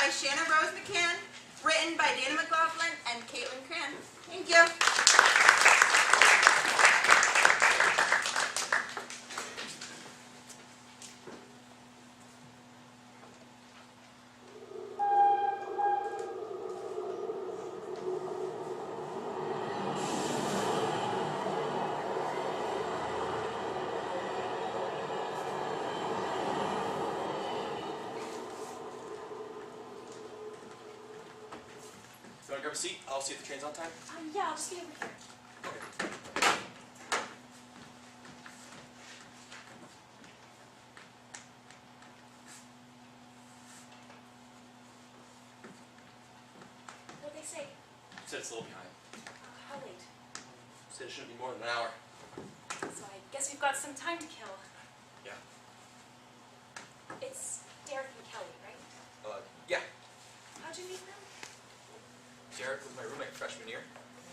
by Shannon Rose McCann, written by Dana McLaughlin and Caitlin Cran. Thank you. You want to grab a seat? I'll see if the train's on time. Yeah, I'll just be over here. Okay. What'd they say? Said it's a little behind. How late? Said it shouldn't be more than an hour. So I guess we've got some time to kill. Yeah. It's Derek and Kelly, right? Yeah. How'd you meet them? Derek was my roommate freshman year,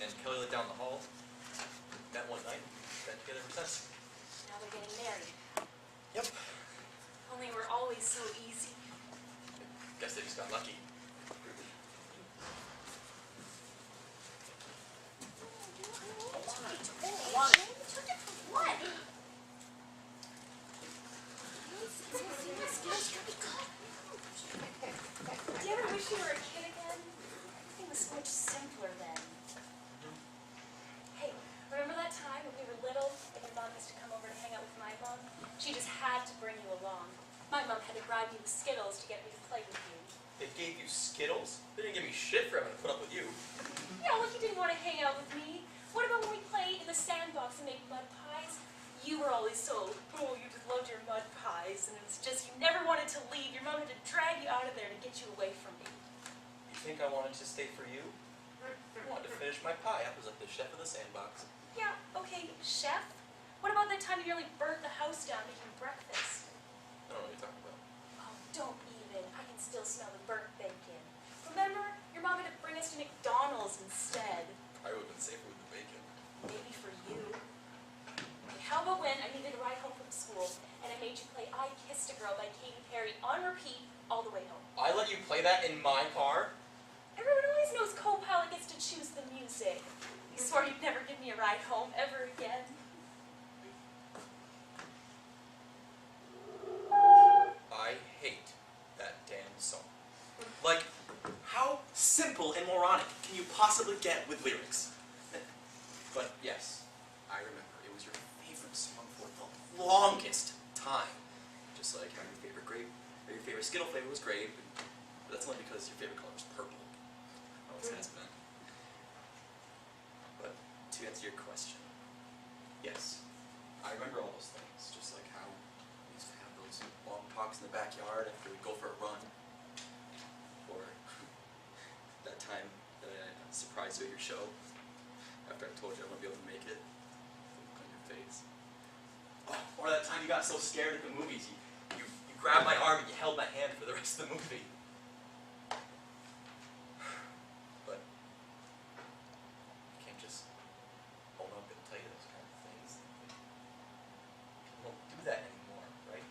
and Kelly lived down the hall. Met one night, been together ever since. Now they're getting married. Yep. Only we're always so easy. Guess they just got lucky. What? What? Do you ever wish you were a kid again? Everything was so much simpler then. Hey, remember that time when we were little and your mom used to come over to hang out with my mom? She just had to bring you along. My mom had to bribe me with Skittles to get me to play with you. They gave you Skittles? They didn't give me shit for having to put up with you. Yeah, like you didn't want to hang out with me. What about when we played in the sandbox and made mud pies? You were always so, you just loved your mud pies, and it was just, you never wanted to leave. Your mom had to drag you out of there to get you away from me. You think I wanted to stay for you? I wanted to finish my pie. I was like the chef of the sandbox. Yeah, okay, chef? What about that time you nearly burnt the house down making breakfast? I don't know what you're talking about. Oh, don't even. I can still smell the burnt bacon. Remember? Your mom had to bring us to McDonald's instead. I would have been safer with the bacon. Maybe for you. Okay, how about when I needed a ride home from school and I made you play I Kissed a Girl by Katy Perry on repeat all the way home? I let you play that in my car? Everyone always knows co-pilot gets to choose the music. You swore you'd never give me a ride home ever again. I hate that damn song. Like, how simple and moronic can you possibly get with lyrics? But yes, I remember. It was your favorite song for the longest time. Just like how your favorite grape, or your favorite Skittle flavor was grape, but that's only because your favorite color was purple. Always has been. But to answer your question, yes, I remember all those things. Just like how we used to have those long talks in the backyard after we'd go for a run. Or that time that I surprised you at your show after I told you I wouldn't be able to make it. Look on your face. Oh, or that time you got so scared at the movies, you grabbed my arm and you held my hand for the rest of the movie. But you can't just hold up and tell you those kind of things. You won't do that anymore, right?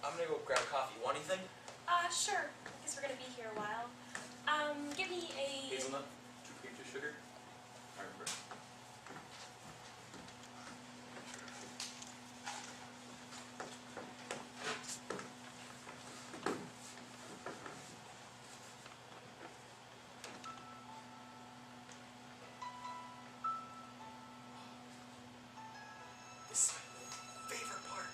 I'm gonna go grab coffee. Want anything? Sure. I guess we're gonna be here a while. Give me a... Hazelnut, 2 cream, 2 sugar. I remember. This is my favorite part.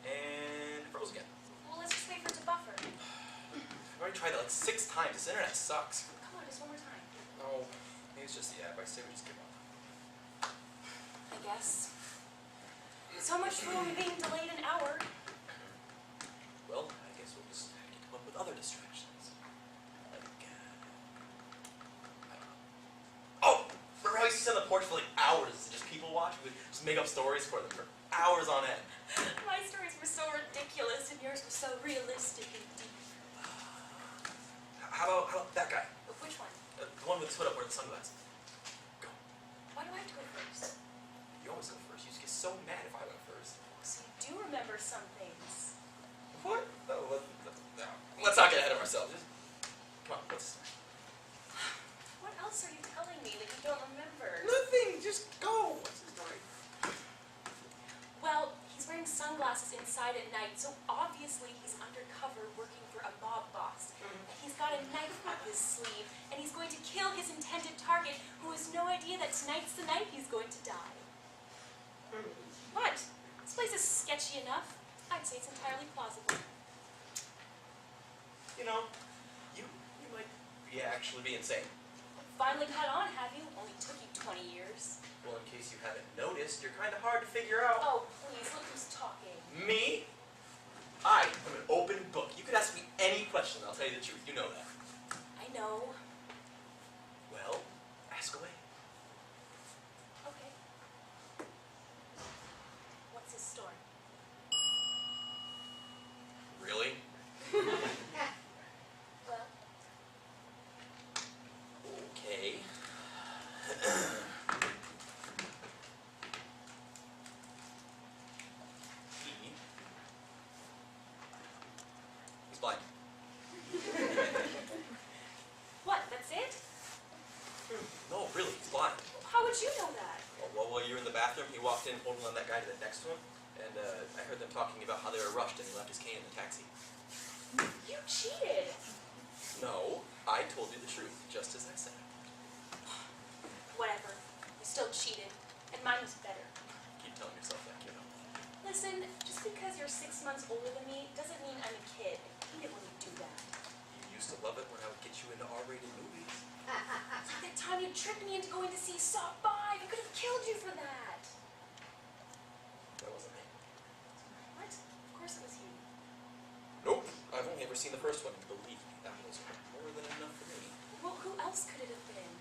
And froze again. Well, let's just wait for it to buffer. I've already tried that like 6 times. This internet sucks. Come on, just one more time. Oh, maybe it's just the app. I say we just give up. I guess. So much for only being delayed an hour. Well, I guess we'll just have to come up with other distractions. Like, I don't know. Oh! Remember how we used to sit on the porch for like hours and just people watch? We would just make up stories for them for hours on end. My stories were so ridiculous and yours were so realistic and deep. his hood up, wearing the sunglasses. Go. Why do I have to go first? You always go first. You just get so mad if I went first. So you do remember some things. What? No, let's not get ahead of ourselves. Just, come on, what's this? What else are you telling me that you don't remember? Nothing. Just go. What's the story? Well, he's wearing sunglasses inside at night, so obviously he's undercover working for a mob boss. And he's got a knife up his sleeve, and he's going to kill his intended target, who has no idea that tonight's the night he's going to die. What? This place is sketchy enough. I'd say it's entirely plausible. You know, you might be actually be insane. Finally caught on, have you? Only took you 20 years. Well, in case you haven't noticed, you're kind of hard to figure out. Oh, please, look who's talking. Me? I am an open book. You could ask me any question, I'll tell you the truth. You know that. I know. Well, ask away. Okay. What's his story? Really? Well, Okay. He's blind. what, that's it? No, really, he's blind. How would you know that? Well, while you were in the bathroom, he walked in holding on that guy next to him, and I heard them talking about how they were rushed and he left his cane in the taxi. You cheated. No, I told you the truth, just as I said. Whatever. You still cheated. And mine was better. Keep telling yourself that, you know. Listen, just because you're 6 months older than me doesn't mean I'm a kid. I hate it when you do that. You used to love it when I would get you into R-rated movies. It's like that time you tricked me into going to see Saw 5. I could have killed you for that. That wasn't me. What? Of course it was you. Nope, I've only ever seen the first one, and believe me, that was more than enough for me. Well, who else could it have been?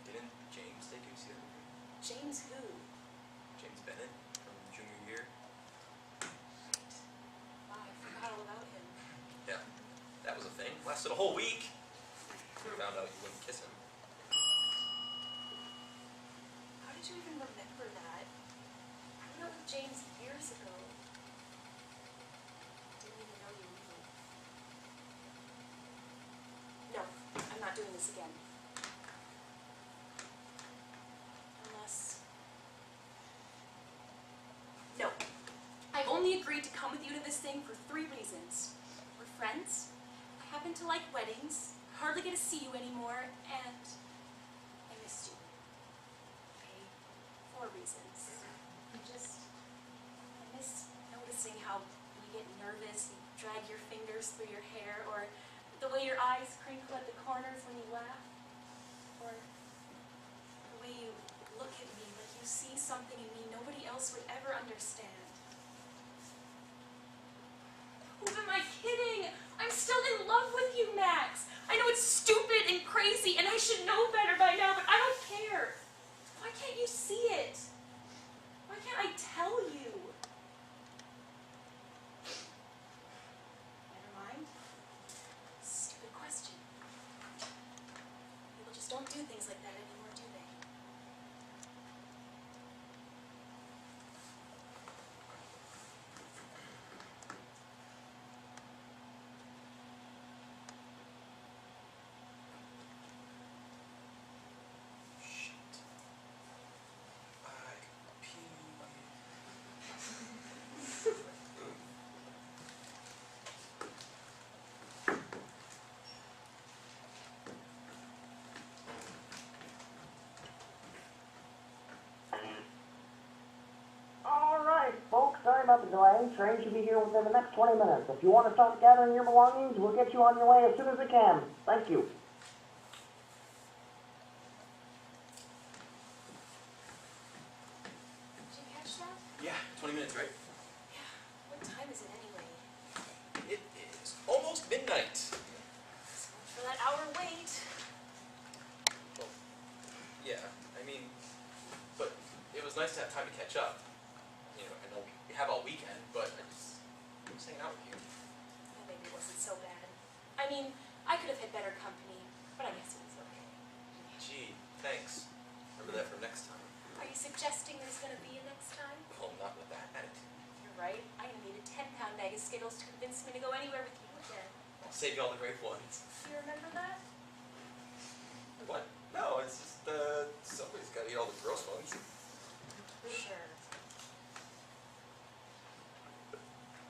Didn't James take you to see that movie? James who? James Bennett from junior year? Wow, I forgot all about him. Yeah, that was a thing. Lasted a whole week. Found out you wouldn't kiss him. How did you even remember that? I went out with James years ago. Didn't even know you knew. No, I'm not doing this again. Unless... No. I've only agreed to come with you to this thing for 3 reasons. We're friends, I happen to like weddings, hardly get to see you anymore, and I missed you. Okay? 4 reasons. I miss noticing how when you get nervous, you drag your fingers through your hair, or the way your eyes crinkle at the corners when you laugh, or the way you look at me like you see something in me nobody else would ever understand. Who am I kidding? I'm still in love with you, Max. I know it's stupid and crazy, and I should know better by now, but I don't care. Why can't you see it? Why can't I tell you? Never mind. Stupid question. People just don't do things like that anymore, do they? Shit. I pee. All right, folks, sorry about the delay. Train should be here within the next 20 minutes. If you want to start gathering your belongings, we'll get you on your way as soon as we can. Thank you. Did you catch that? Yeah, 20 minutes, right? Yeah. What time is it anyway? It is almost midnight. So much for that hour wait. Well, yeah, I mean, but it was nice to have time to catch up. You know, I know we have all weekend, but I'm just hanging out with you. Well, maybe it wasn't so bad. I mean, I could have had better company. but I guess it was okay. Gee, thanks. Remember that for next time. Are you suggesting there's going to be a next time? Well, not with that attitude. You're right. I need a 10-pound bag of Skittles to convince me to go anywhere with you again. I'll save you all the great ones. Do you remember that? What? No, it's just, somebody's got to eat all the gross ones. Sure.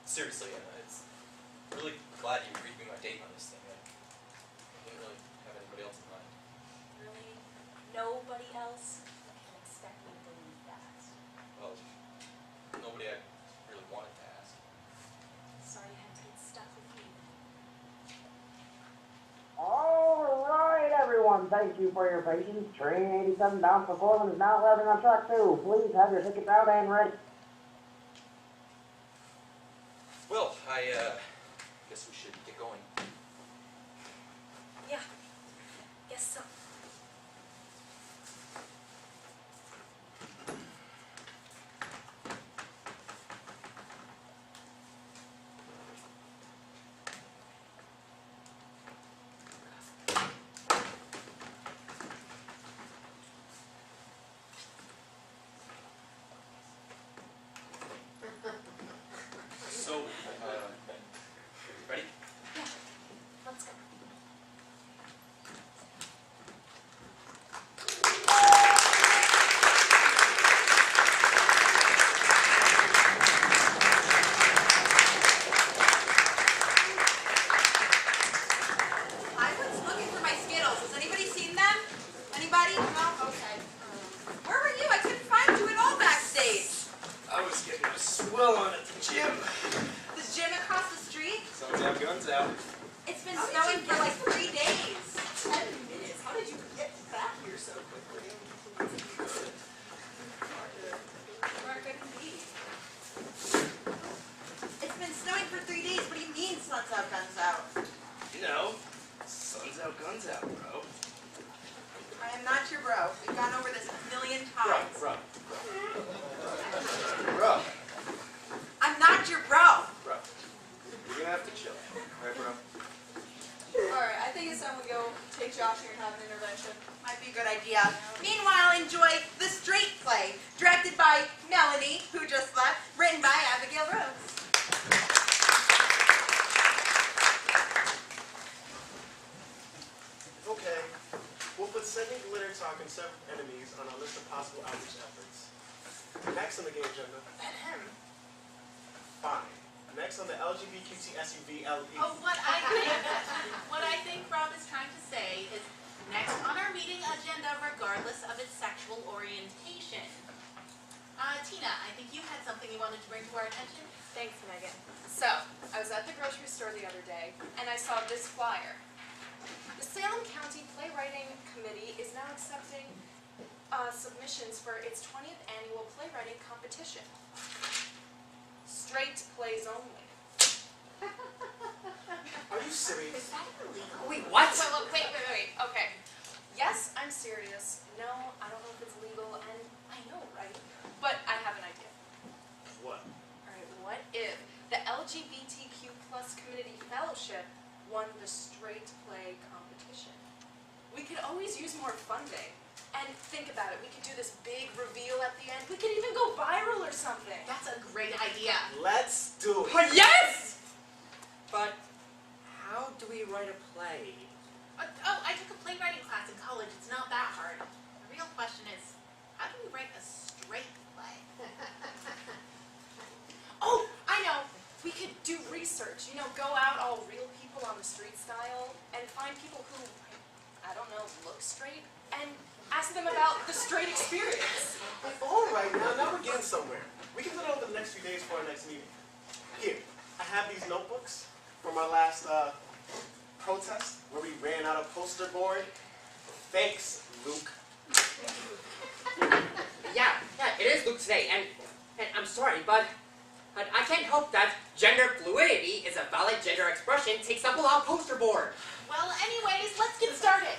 Seriously, it's really glad you agreed to be my date on this thing. I didn't really have anybody else in mind. Really? Nobody else can expect me to believe that. Well, nobody I really wanted to ask. Sorry you had to get stuck with me. All right, everyone. Thank you for your patience. Train 87 bound for Portland is now arriving on track 2. Please have your tickets out and ready. Well, I guess we should get going. Yeah. Guess so. So, ready? Yeah. Let's go. I was looking for my Skittles. Has anybody seen them? Anybody? No? Okay. Where were you? I couldn't find you at all backstage. I was getting a swell on at the gym. The gym across the street? Someone's have guns out. It's been snowing for like 3 days. 10 minutes? How did you get back here so quickly? You are good indeed. It's been snowing for 3 days. What do you mean, sun's out, guns out? You know, sun's out, guns out, bro. I am not your bro. We've gone over this a million times. Bro. Bro. I'm not your bro. Bro. You're gonna have to chill. Alright, bro? Alright, I think it's time we go take Josh here and have an intervention. Might be a good idea. Meanwhile, enjoy The Straight Play, directed by Melanie, who just left, written by Abigail Rose. Okay, we'll put sending glitter talk and several enemies on our list of possible outreach efforts. Next on the game agenda. Fine. Next on the LGBTQTSUVLE. Oh, what I think Rob is trying to say is next on our meeting agenda, regardless of its sexual orientation. Tina, I think you had something you wanted to bring to our attention. Thanks, Megan. So, I was at the grocery store the other day, and I saw this flyer. The Salem County Playwriting Committee is now accepting submissions for its 20th annual playwriting competition. Straight plays only. Are you serious? Is that illegal? Wait, what? Wait. Okay. Yes, I'm serious. No, I don't know if it's legal, and I know, right? But I have an idea. What? Alright, what if the LGBTQ plus community fellowship won the straight play competition? We could always use more funding. And think about it, we could do this big reveal at the end. We could even go viral or something. That's a great idea. Let's do it. But yes! But how do we write a play? I took a playwriting class in college. It's not that hard. The real question is, how do we write a straight play? Oh, I know. We could do research. Go out all real people on the street style and find people who, I don't know, look straight and ask them about the straight experience. Alright, now we're getting somewhere. We can do it over the next few days for our next meeting. Here, I have these notebooks from our last protest where we ran out of poster board. Thanks, Luke. Yeah, it is Luke today, and I'm sorry, but I can't help that gender fluidity is a valid gender expression takes up a lot of poster board. Well, anyways, let's get started.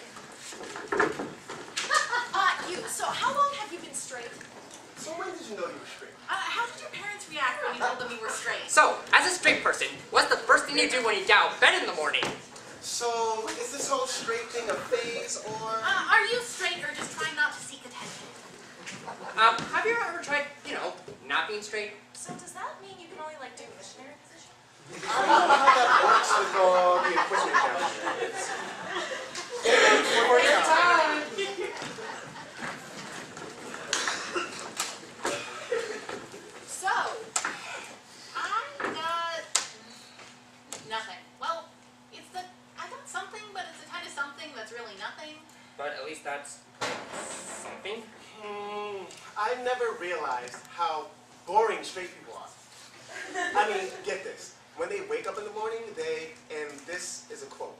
So how long have you been straight? So when did you know you were straight? How did your parents react when you told them you were straight? So, as a straight person, what's the first thing you do when you get out of bed in the morning? So, is this whole straight thing a phase, or? Are you straight or just trying not to seek attention? Have you ever tried, not being straight? So does that mean you can only like do missionary position? I don't know how that works with the equipment down So, I got nothing. Well, I got something, but it's the kind of something that's really nothing. But at least that's something. I never realized how boring straight people are. I mean, get this. When they wake up in the morning, and this is a quote,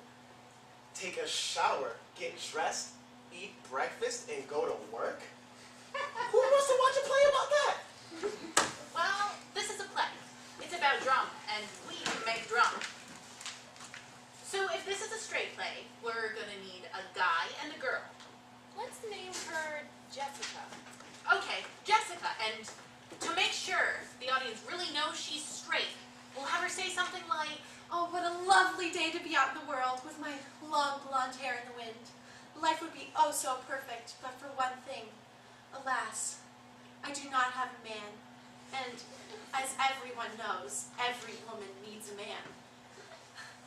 take a shower, get dressed, eat breakfast, and go to work? Who wants to watch a play about that? Well, this is a play. It's about drama, and we make drama. So if this is a straight play, we're gonna need a guy and a girl. Let's name her Jessica. Okay, Jessica, and to make sure the audience really knows she's straight, we'll have her say something like, Oh, what a lovely day to be out in the world with my long blonde hair in the wind. Life would be oh so perfect, but for one thing. Alas, I do not have a man. And as everyone knows, every woman needs a man.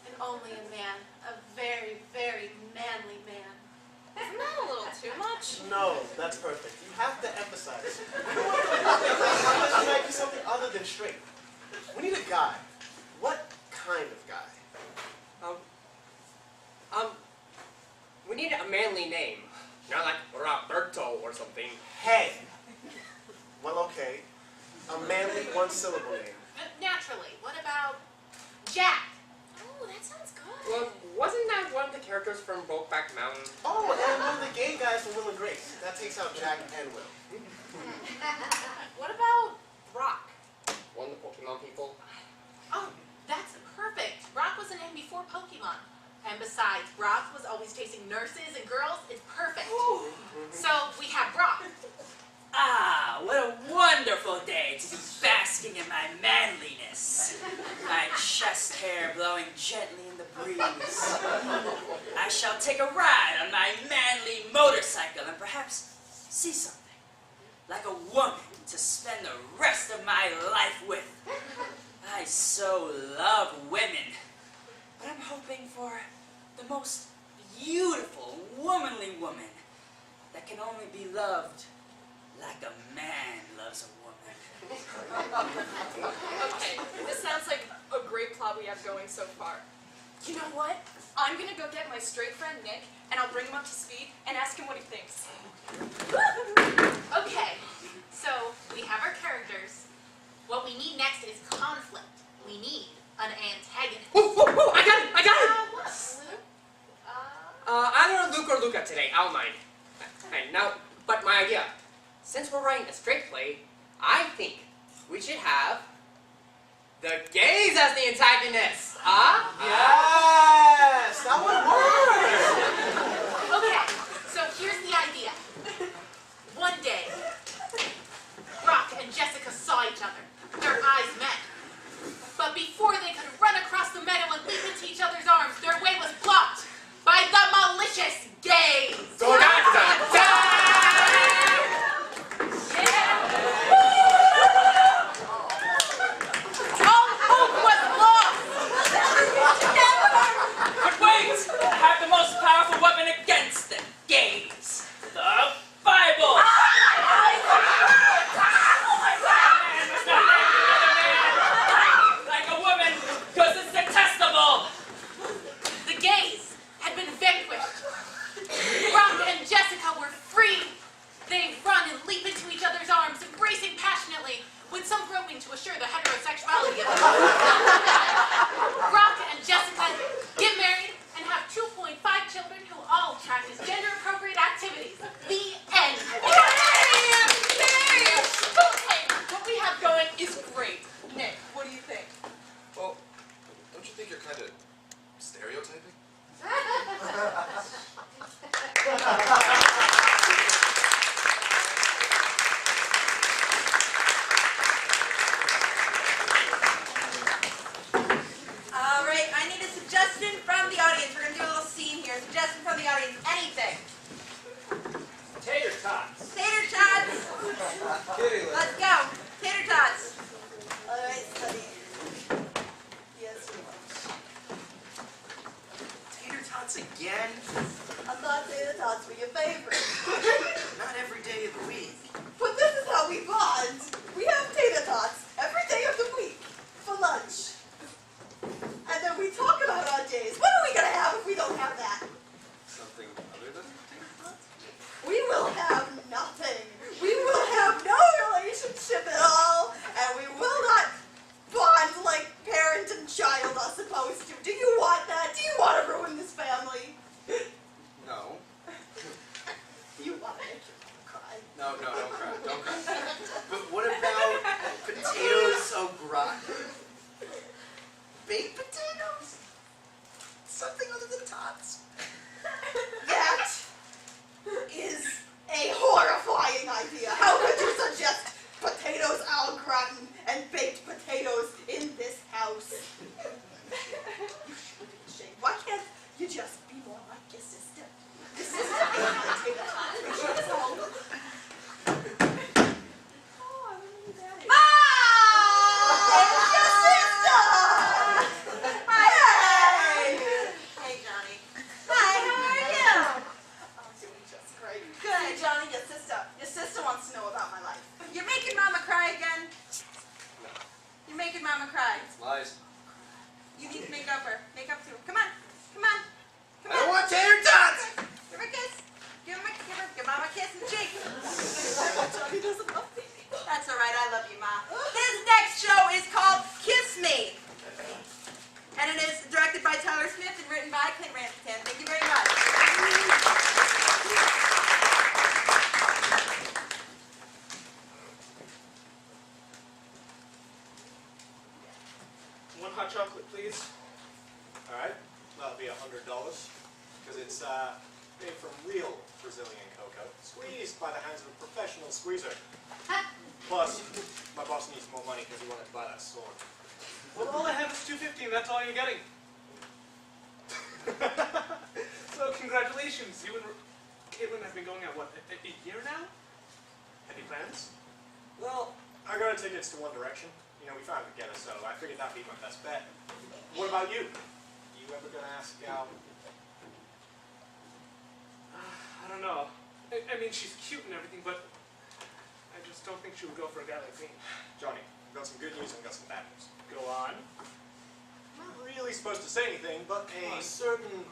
And only a man, a very, very manly man. Isn't that a little too much? No, that's perfect. You have to emphasize. We don't want to you might be something other than straight. We need a guy. What kind of guy? We need a manly name. Not like Roberto or something. Hey. Well, okay. A manly one-syllable name. naturally, what about Jack? Oh, that sounds good. Well, wasn't that one of the characters from Brokeback Mountain? Oh, and one of the gay guys from Will and Grace. That takes out Jack and Will. What about Brock? One of the Pokemon people? Oh, that's perfect. Brock was a name before Pokemon. And besides, Brock was always chasing nurses and girls. It's perfect. So we have Brock. Ah, what a wonderful day to be basking in my manliness. My chest hair blowing gently in the breeze. I shall take a ride on my manly motorcycle and perhaps see something. Like a woman to spend the rest of my life with. I so love women. But I'm hoping for the most beautiful, womanly woman that can only be loved like a man loves a woman. Okay, this sounds like a great plot we have going so far. You know what? I'm gonna go get my straight friend Nick, and I'll bring him up to speed and ask him what he thinks. Okay, so we have our characters. What we need next is conflict. We need an antagonist. Whoa, whoa, whoa, I got it! What? Luke? Either Luke or Luca today, I don't mind. And now, but my idea. Since we're writing a straight play, I think we should have the gays as the antagonists. Yes! That would work! Okay, so here's the idea. One day, Brock and Jessica saw each other. Their eyes met. But before they could run across the meadow and leap into each other's arms, their way was blocked by the malicious gays. Dun, dun, dun. All hope was lost. Never tots again? I thought tater tots were your favorite. Not every day of the week. But this is how we bond. We have tater tots every day of the week for lunch. And then we talk about our days. What are we going to have if we don't have that? Something other than tater tots? We will have nothing. We will have no relationship at all. And we will not bond like parent and child are supposed to. Do you want that? Do you want to ruin this family? No. You want to make your mom cry. No, don't cry. Don't cry. But what about potatoes au gratin? Baked potatoes? Something other than tots? That is a horrifying idea. How could you suggest potatoes au gratin and baked potatoes in this house? You should be ashamed. Why can't you just be more like your sister? Your sister ate my tater tots when she was home. Oh, I remember that. It's your sister! Hey! Hey, Johnny. Hi, how are you? I'm doing just great. Good. Hey, Johnny, your sister wants to know about my life. You're making Mama cry again? No. You're making Mama cry. It's lies. You need to make up her. Make up to her. Come on. Come on. Come I don't on. want tater tots! Give her a kiss. Give Mama a kiss and cheek. Johnny doesn't love me. That's all right. I love you, Ma. This next show is called Kiss Me. And it is directed by Tyler Smith and written by Clint Ramsden. Thank you very much. One hot chocolate, please. All right, that'll be $100 because it's made from real Brazilian cocoa, squeezed by the hands of a professional squeezer. Plus, my boss needs more money because he wanted to buy that sword. Well, all I have is $2.50, and that's all you're getting. So, congratulations. You and Caitlin have been going out, what, a year now? Any plans? Well, I got our tickets to One Direction. You know, we found it together, so I figured that'd be my best bet. What about you? You ever gonna ask out? I don't know. I mean, she's cute and everything, but I just don't think she would go for a guy like me. Johnny, we've got some good news and we've got some bad news. Go on. I'm not really supposed to say anything, but a certain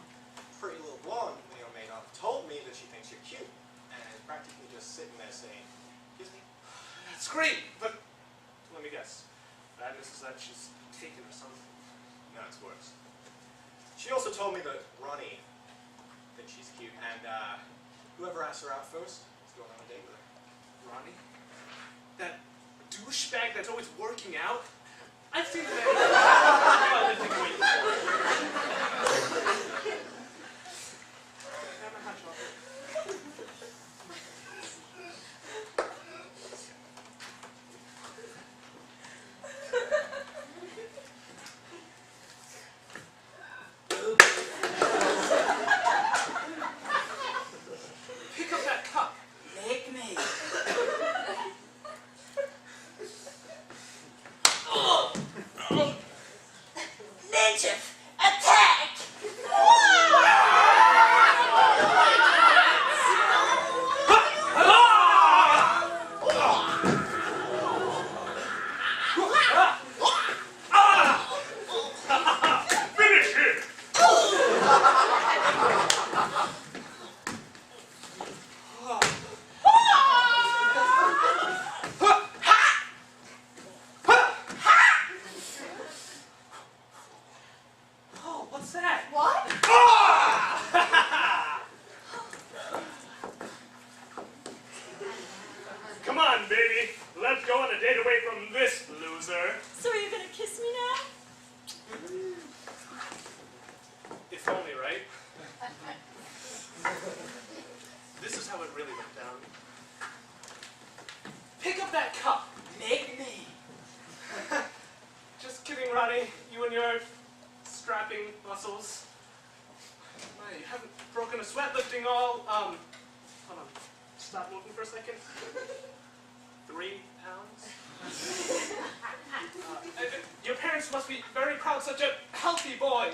pretty little blonde may or may not have told me that she thinks you're cute. And practically just sitting there saying, kiss me. That's great, but let me guess. Bad news is that she's taken or something. No, it's worse. She also told me that Ronnie thinks she's cute, and whoever asks her out first is going on a date with her. Ronnie? That douchebag that's always working out? I've seen that. About lifting weights. Have a hot chocolate. Pick up that cup. Make me. Ninja, attack! Finish him! Oh, what's that? What? Come on, baby. Let's go on a date away from this loser. So are you gonna kiss me now? If only, right? This is how it really went down. Pick up that cup. Make me. Just kidding, Ronnie. You and your strapping muscles. My, you haven't broken a sweat lifting all, hold on. Stop moving for a second. 3 pounds? Your parents must be very proud, such a healthy boy.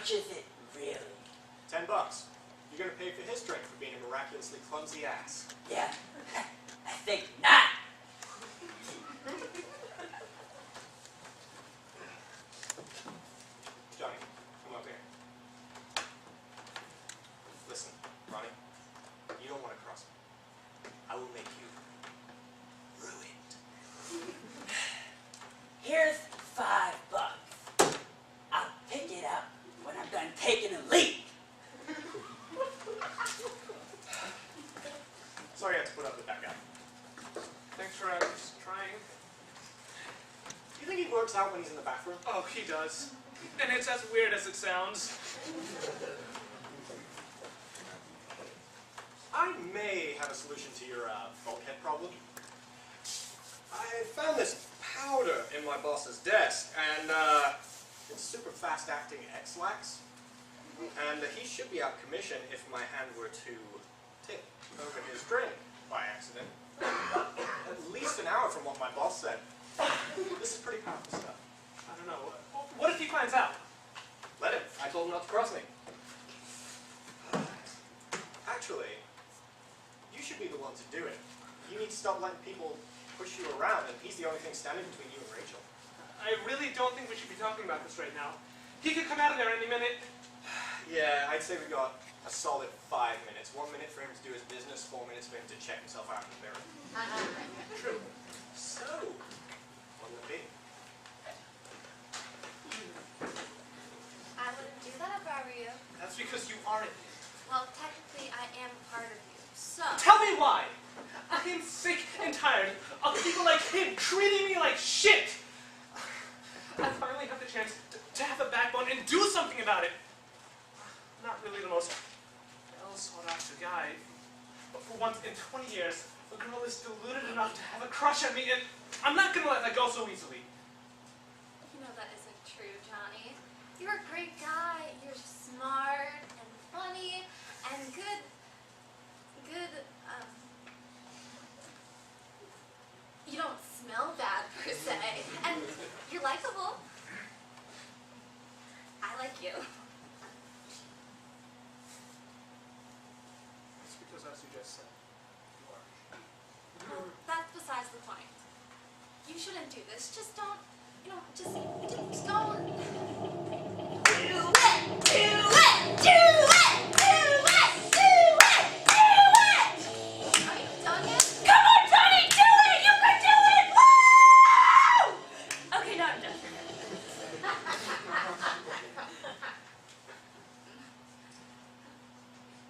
much is it, really? $10. You're gonna pay for his drink for being a miraculously clumsy ass. Yeah, I think not. Johnny, come up here. Listen, Ronnie, you don't want to cross me. I will make you ruined. Here's $5. I'll pick it up when I'm done taking a leak. Sorry I had to put up with that guy. Thanks for trying. You think he works out when he's in the bathroom? Oh, he does. And it's as weird as it sounds. I may have a solution to your bonehead problem. I found this powder in my boss's desk, and it's super fast-acting X-Lax. And he should be out of commission if my hand were to tip over his drink by accident. At least an hour from what my boss said. This is pretty powerful stuff. I don't know. What if he finds out? Let him. I told him not to cross me. Actually, you should be the one to do it. You need to stop letting people push you around, and he's the only thing standing between you and Rachel. I really don't think we should be talking about this right now. He could come out of there any minute. Yeah, I'd say we got a solid 5 minutes. 1 minute for him to do his business, 4 minutes for him to check himself out in the mirror. True. So, what will it be? I wouldn't do that if I were you. That's because you aren't. Well, technically, I am part of you. So. Tell me why! I am sick and tired of people like him treating me like shit! I finally have the chance to have a backbone and do something about it. Not really the most well-sought-after guy, but for once in 20 years, a girl is deluded enough to have a crush on me, and I'm not gonna let that go so easily. You know that isn't true, Johnny. You're a great guy. You're smart and funny and good, you don't smell bad per se, and you're likable. I like you. It's because, as you just said, you are. Well, that's besides the point. You shouldn't do this. Just don't, just don't. Do it! Do it! Do it! Do it! Do it! Do it! Are you done yet? Come on, Johnny! Do it! You can do it! Woo! Okay, now I'm done.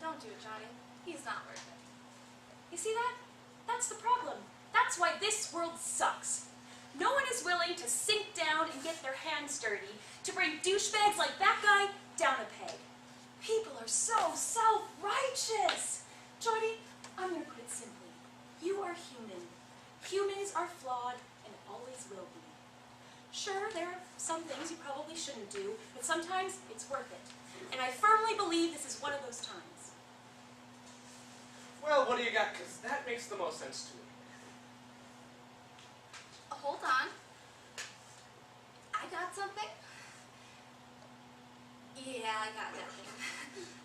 Don't do it, Johnny. He's not worth it. You see that? That's the problem. That's why this world sucks. No one is willing to sink down and get their hands dirty to bring douchebags like that guy down a peg. People are so self-righteous. Johnny, I'm going to put it simply. You are human. Humans are flawed and always will be. Sure, there are some things you probably shouldn't do, but sometimes it's worth it. And I firmly believe this is one of those times. Well, what do you got? Because that makes the most sense to me. Hold on. I got something. Yeah, I got nothing.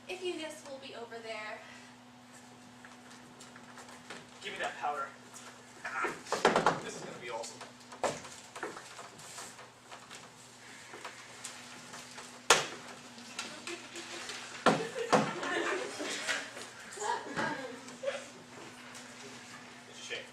If you miss, we'll be over there. Give me that powder. This is going to be awesome. It's a shame.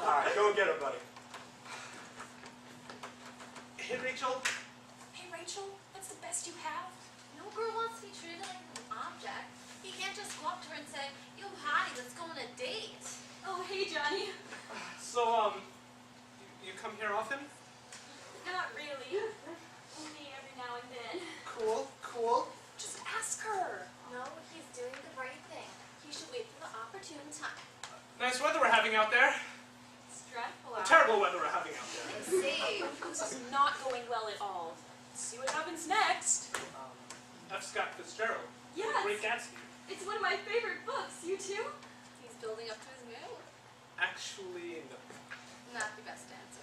Alright, go get her, buddy. Hey, Rachel. Hey, Rachel, that's the best you have? No girl wants to be treated like an object. You can't just go up to her and say, "Yo, Hattie, let's go on a date." Oh, hey, Johnny. So, you come here often? Not really. Only every now and then. Cool, cool. Just ask her. No, he's doing the right thing. He should wait for the opportune time. Nice weather we're having out there. It's dreadful The out. terrible weather we're having out there. going well at all. Let's see what happens next. F. Scott Fitzgerald. Yes. Great Gatsby. It's one of my favorite books. You too? He's building up to his mail. Actually, no. Not the best answer.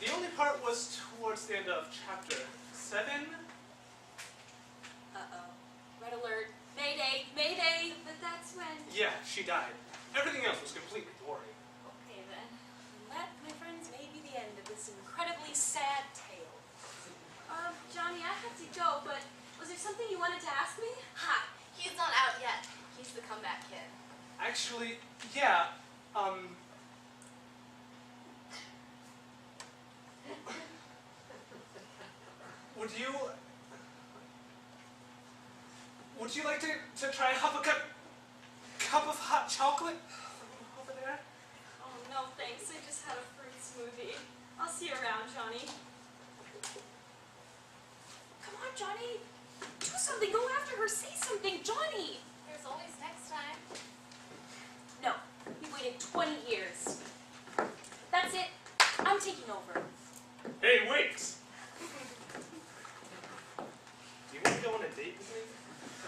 The only part was towards the end of chapter 7. Uh-oh. Red alert. Mayday. Mayday. But that's when... Yeah, she died. Everything else was completely boring. Okay then. And that, my friends, may be the end of this incredibly sad tale. Johnny, I have to go, but was there something you wanted to ask me? Ha! He's not out yet. He's the comeback kid. Actually, yeah, Would you like to try a cup of hot chocolate over there? Oh, no thanks. I just had a fruit smoothie. I'll see you around, Johnny. Come on, Johnny. Do something. Go after her. Say something. Johnny. There's always next time. No. You waited 20 years. That's it. I'm taking over. Hey, wait! Do you want to go on a date with me?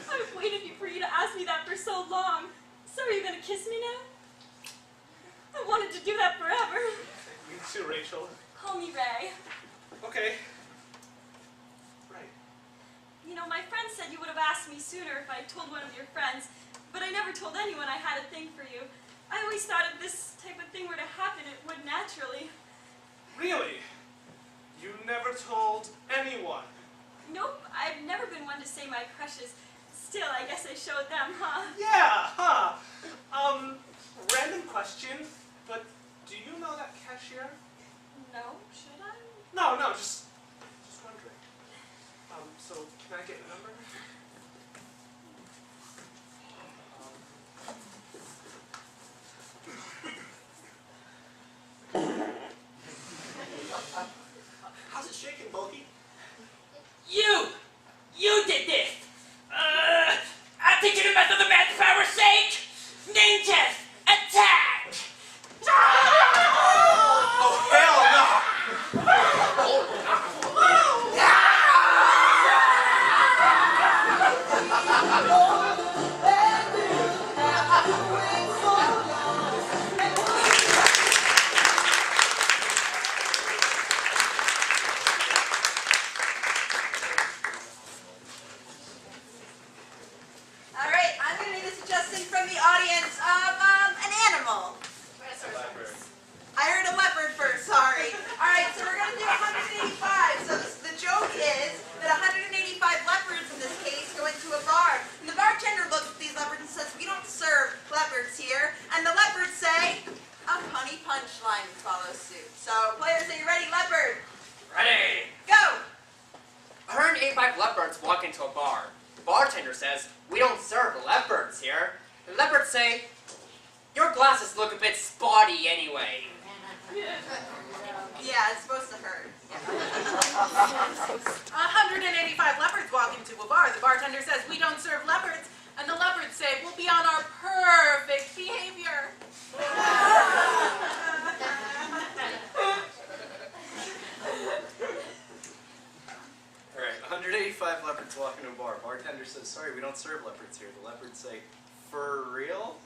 I've waited for you to ask me that for so long. So are you going to kiss me now? I wanted to do that forever. Me too, Rachel. Call me Ray. Okay. Right. You know, my friend said you would have asked me sooner if I told one of your friends, but I never told anyone I had a thing for you. I always thought if this type of thing were to happen, it would naturally. Really? You never told anyone? Nope, I've never been one to say my crushes. Still, I guess I showed them, huh? Yeah, huh? Random question, but do you know that cashier? No, should I? No, just wondering. So can I get your number? How's it shaking, Bulky? You did this! I'll teach you the method of man's power's sake! Ninjas, attack! Oh, hell no! All right, I'm going to need a suggestion from the audience of an animal. I heard a leopard first, sorry. All right, so we're going to do 185. So the joke is that 185 leopards in this case go into a bar. And the bartender looks at these leopards and says, "We don't serve leopards here." And the leopards say, "A punny punchline," and follow suit. So players, are you ready? Leopard, Ready! go! 185 leopards walk into a bar. The bartender says, "We don't serve leopards here." The leopards say, "Your glasses look a bit spotty anyway." Yeah, it's supposed to hurt. 185 leopards walk into a bar. The bartender says, "We don't serve leopards." And the leopards say, "We'll be on our perfect behavior." Alright, 185 leopards walk into a bar. Bartender says, "Sorry, we don't serve leopards here." The leopards say, "For real?"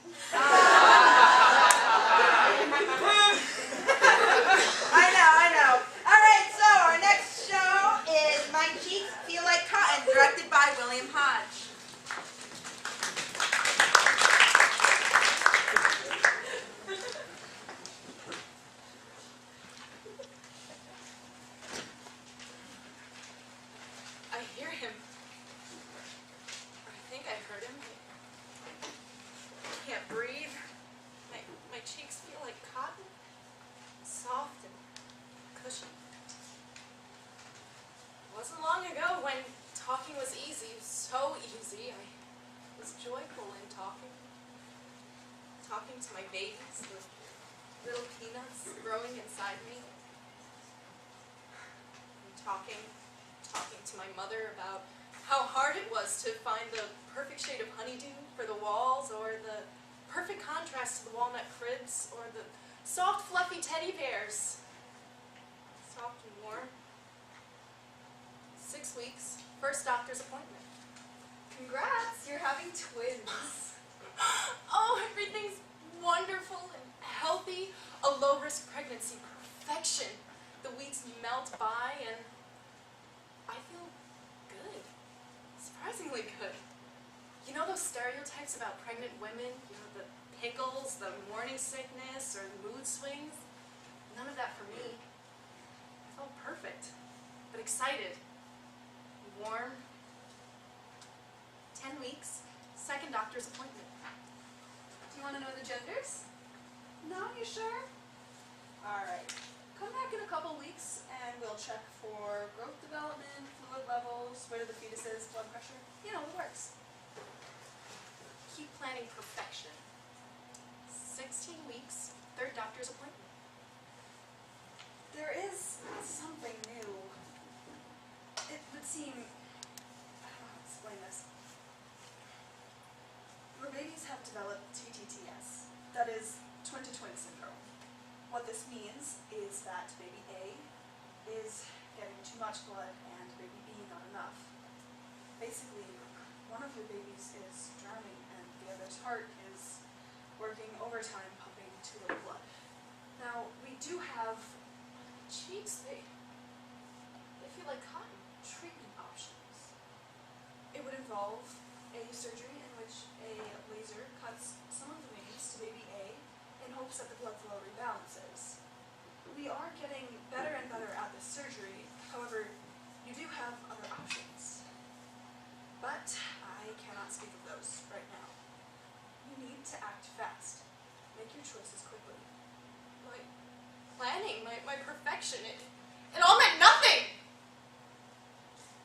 I know. All right, so our next show is My Cheeks Feel Like Cotton, directed by William Hodge. I hear him. Or I think I heard him. I can't breathe. My cheeks feel like cotton. Soft and cushy. It wasn't long ago when talking was easy, so easy. I was joyful in talking. Talking to my babies, the little peanuts growing inside me. And talking to my mother about how hard it was to find the perfect shade of honeydew for the walls, or the perfect contrast to the walnut cribs, or the soft, fluffy teddy bears. Soft and warm. weeks, first doctor's appointment. Congrats, you're having twins. Oh, everything's wonderful and healthy. A low-risk pregnancy, perfection. The weeks melt by and I feel good. Surprisingly good. You know those stereotypes about pregnant women? You know, the pickles, the morning sickness, or mood swings? None of that for me. I felt perfect, but excited, warm. 10 weeks, second doctor's appointment. Do you want to know the genders? No, you sure? Alright. Come back in a couple weeks and we'll check for growth development, fluid levels, weight of the fetuses, blood pressure. You know, it works. Keep planning perfection. 16 weeks, third doctor's appointment. There is something new. It would seem, I don't know how to explain this. Your babies have developed TTTS, that is twin-to-twin syndrome. What this means is that baby A is getting too much blood and baby B not enough. Basically, one of your babies is drowning and the other's heart is working overtime pumping too little blood. Now, we do have Cheeks, they feel like cotton. Treatment options. It would involve a surgery in which a laser cuts some of the veins to baby A in hopes that the blood flow rebalances. We are getting better and better at this surgery, however, you do have other options. But I cannot speak of those right now. You need to act fast. Make your choices quickly. My planning, my perfection, it all meant nothing!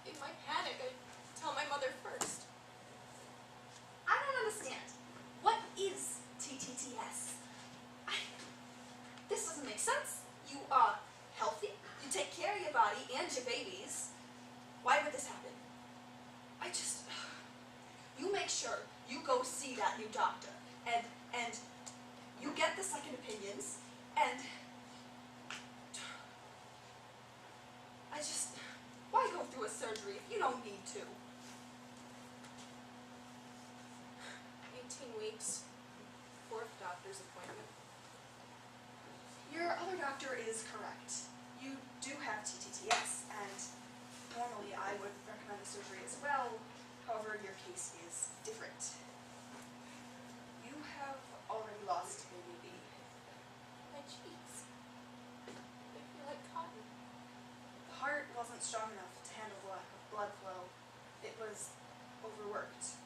In my panic, I tell my mother first. I don't understand. What is TTTS? This doesn't make sense. You are healthy, you take care of your body and your babies. Why would this happen? You make sure you go see that new doctor and you get the second opinions and why go through a surgery if you don't need to? 18 weeks, fourth doctor's appointment. Your other doctor is correct. You do have TTTS, and normally I would recommend the surgery as well. However, your case is different. You have already lost baby B. My cheeks, they feel like cotton. The heart wasn't strong enough to handle the lack of blood flow. It was overworked.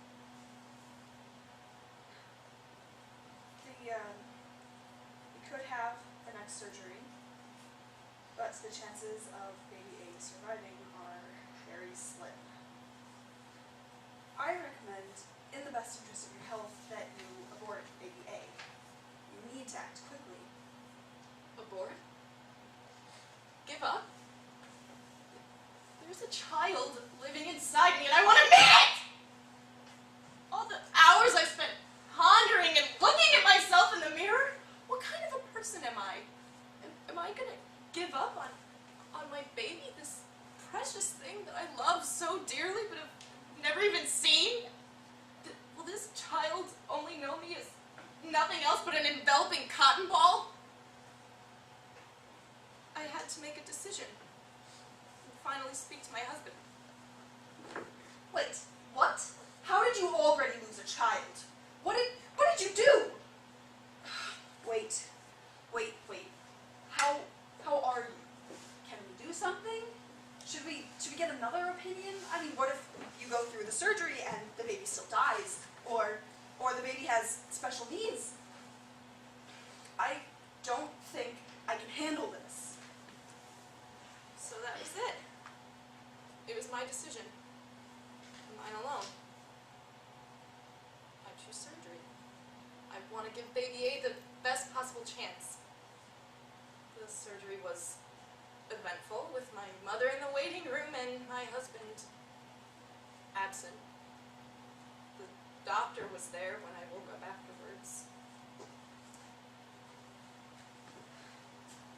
We could have the next surgery, but the chances of baby A surviving are very slim. I recommend, in the best interest of your health, that you abort baby A. You need to act quickly. Abort? Give up? There's a child living inside me and I want to meet it! All the hours I spent pondering and looking at myself in the mirror, what kind of a person am I? Am I gonna give up on my baby, this precious thing that I love so dearly but have never even seen? Will this child only know me as nothing else but an enveloping cotton ball? I had to make a decision and finally speak to my husband. Wait, what? How did you already lose a child? What did you do? Wait. How are you? Can we do something? Should we get another opinion? I mean, what if you go through the surgery and the baby still dies? Or the baby has special needs? I don't think I can handle this. So that was it. It was my decision. Mine alone. I choose surgery. I want to give baby A the best possible chance. The surgery was eventful, with my mother in the waiting room and my husband absent. The doctor was there when I woke up afterwards.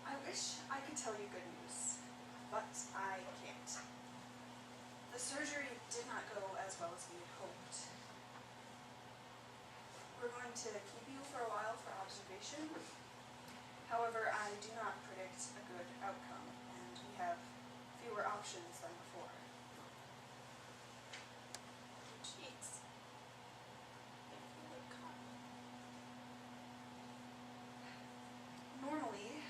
I wish I could tell you good news, but I can't. fewer options than before. Cheeks. Normally,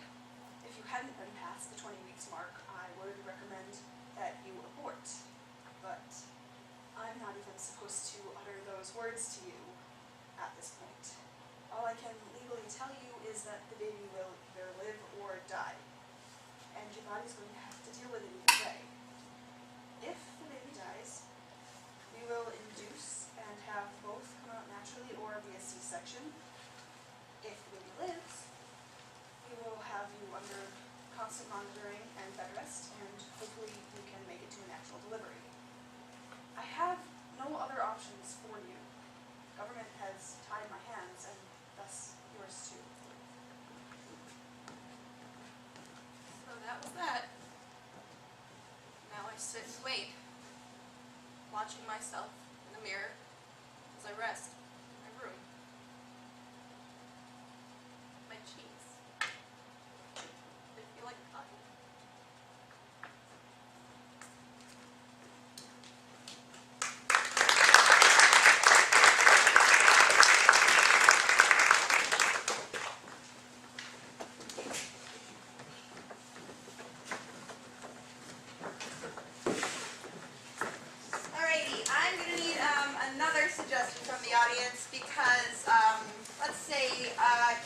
if you hadn't been past the 20 weeks mark, I would recommend that you abort. But I'm not even supposed to utter those words to you at this point. All I can legally tell you is that the baby will either live or die. And your body's going to have to deal with it either way. If the baby dies, we will induce and have both come out naturally or via C-section. If the baby lives, we will have you under constant monitoring and bed rest, and hopefully you can make it to a natural delivery. I have no other options for you. Government has tied my hands, and thus yours too. So that was that. Now I sit and wait, watching myself in the mirror as I rest in my room. My cheeks. They feel like cotton. Alrighty, I'm gonna need another suggestion from the audience because let's say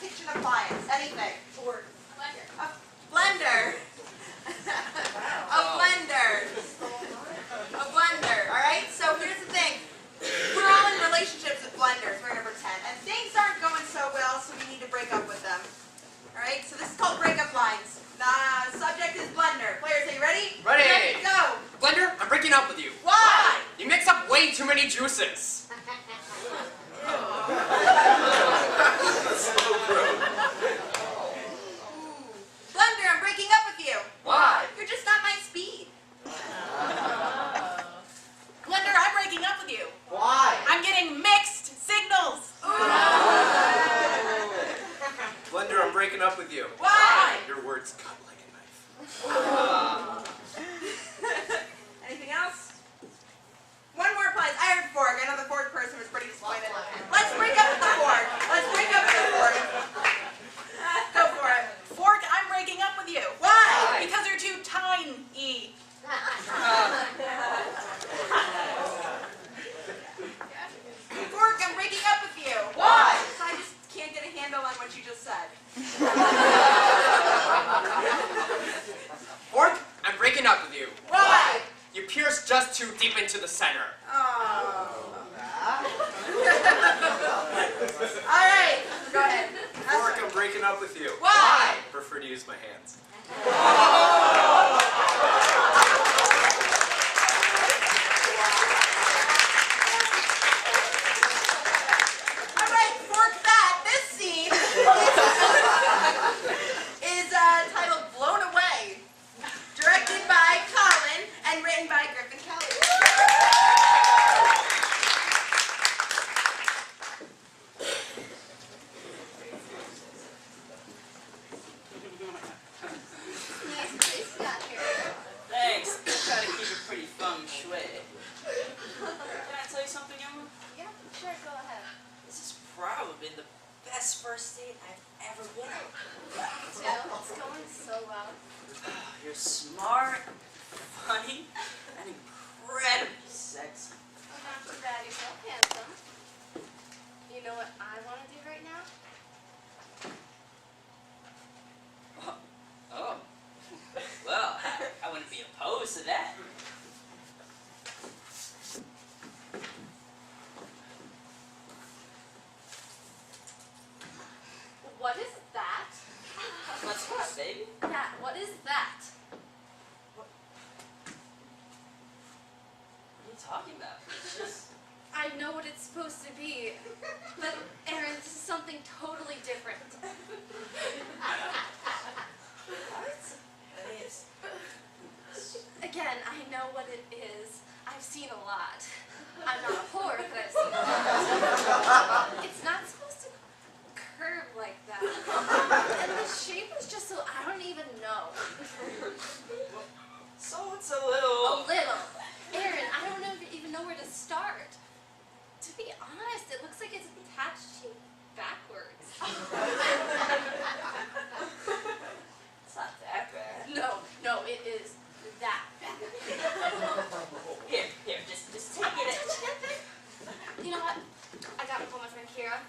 kitchen appliance, anything. Or a blender. A blender. A blender. Alright, so here's the thing. We're all in relationships with blenders, we're gonna pretend. And things aren't going so well, so we need to break up with them. Alright, so this is called breakup lines. The subject is blender. Players, are you ready? Ready. Go! Blender, I'm breaking up with you. Why? You mix up way too many juices. Blender, I'm breaking up with you. Why? You're just not my speed. Blender, I'm breaking up with you. Why? I'm getting mixed signals. Blender, I'm breaking up with you. Why? Your words cut like a knife. Anything else? One more, please. I heard fork. I know the fourth person was pretty disappointed. Let's break up with the fork. Let's break up with the fork. Go for it. Fork, I'm breaking up with you. Why? Because you're too tiny. Fork, I'm breaking up with you. Why? I just can't get a handle on what you just said. Fork, I'm breaking up with you. Why? You pierced just too deep into the center. Oh. All right. Go ahead. Fork, I'm breaking up with you. Why? I prefer to use my hands. All right, fork that. This scene is titled Blown Away, directed by Colin and written by Griffin Kelly. Nice place you got here. Thanks. Try to keep it pretty feng shui. Can I tell you something, Emma? Yeah, sure, go ahead. This has probably been the best first date I've ever been on. Jill, it's going so well. You're smart, funny, and incredibly sexy. Well, not too bad, you're so handsome. You know what I want to do right now? Oh. Well, I wouldn't be opposed to that. What is that? What's that, baby? Yeah, what is that? What are you talking about? It's just... I know what it's supposed to be, but Aaron, this is something totally different. Again, I know what it is. I've seen a lot. I'm not a whore, but I've seen a lot. It's not supposed to curve like that. And the shape is just so, I don't even know. So it's a little... A little. Aaron, I don't even know where to start. To be honest, it looks like it's attached to you backwards. It's not that bad. No, it is that bad. Here, just take it. You know what? I got to call my friend Kira.